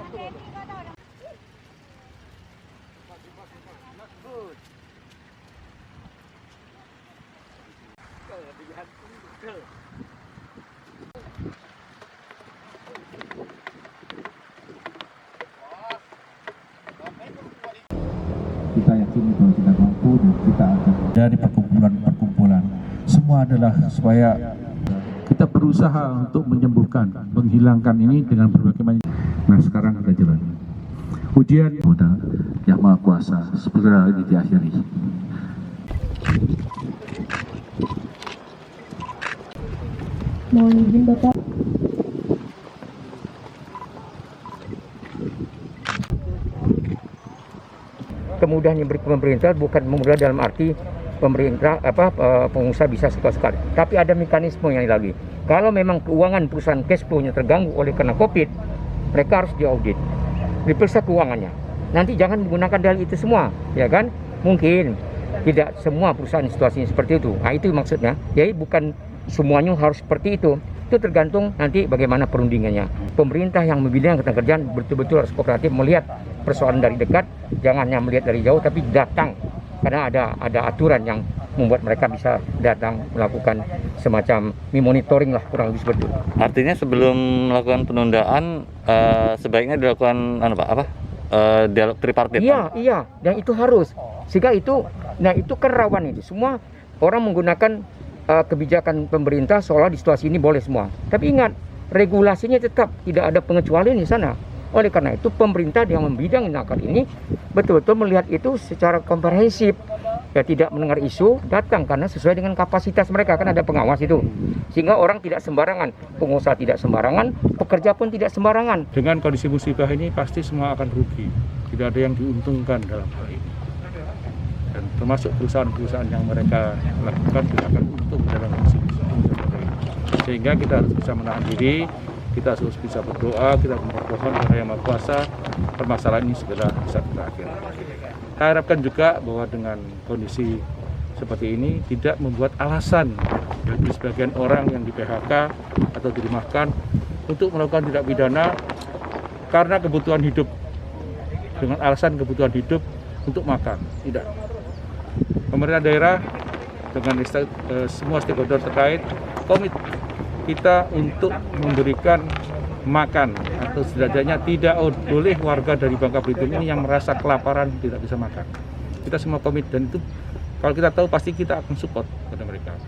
Kita yakin bahwa kita mampu dan kita akan dari perkumpulan-perkumpulan. Semua adalah supaya kita berusaha untuk menyembuhkan, menghilangkan ini dengan berbagai macam. Nah sekarang kita jalan. Ujian yang Maha Kuasa segera ini diakhiri. Mohon izin Bapak. Kemudahan yang diberi pemerintah bukan mudah dalam arti pemerintah pengusaha bisa suka-suka, tapi ada mekanisme yang lagi. Kalau memang keuangan perusahaan cash flow-nya terganggu oleh karena Covid, mereka harus diaudit, diperiksa keuangannya. Nanti jangan menggunakan dalih itu semua, ya kan? Mungkin tidak semua perusahaan situasinya seperti itu. Nah, itu maksudnya. Jadi bukan semuanya harus seperti itu. Itu tergantung nanti bagaimana perundingannya. Pemerintah yang membimbing ketenagakerjaan betul-betul harus kooperatif melihat persoalan dari dekat, jangan hanya melihat dari jauh tapi datang. Karena ada aturan yang membuat mereka bisa datang melakukan semacam monitoring lah, kurang lebih seperti itu. Artinya sebelum melakukan penundaan sebaiknya dilakukan dialog tripartit. Iya, dan itu harus. Sehingga itu kan rawan itu. Semua orang menggunakan kebijakan pemerintah seolah di situasi ini boleh semua. Tapi ingat, regulasinya tetap tidak ada pengecualian di sana. Oleh karena itu pemerintah yang membidang nakal ini betul-betul melihat itu secara komprehensif. Ya, tidak mendengar isu, datang karena sesuai dengan kapasitas mereka, kan ada pengawas itu. Sehingga orang tidak sembarangan, pengusaha tidak sembarangan, pekerja pun tidak sembarangan. Dengan kondisi musibah ini pasti semua akan rugi. Tidak ada yang diuntungkan dalam hal ini. Dan termasuk perusahaan-perusahaan yang mereka lakukan juga akan untung dalam kondisi ini. Sehingga kita harus bisa menahan diri, kita harus bisa berdoa, kita bermohon kepada Yang Maha Kuasa permasalahan ini segera bisa berakhir. Saya harapkan juga bahwa dengan kondisi seperti ini tidak membuat alasan bagi sebagian orang yang di PHK atau dirumahkan untuk melakukan tindak pidana karena kebutuhan hidup, dengan alasan kebutuhan hidup untuk makan. Tidak. Pemerintah daerah dengan semua stakeholder terkait komit kita untuk memberikan makan, atau setidaknya tidak boleh warga dari Bangka Belitung ini yang merasa kelaparan tidak bisa makan. Kita semua komit, dan itu kalau kita tahu pasti kita akan support pada mereka.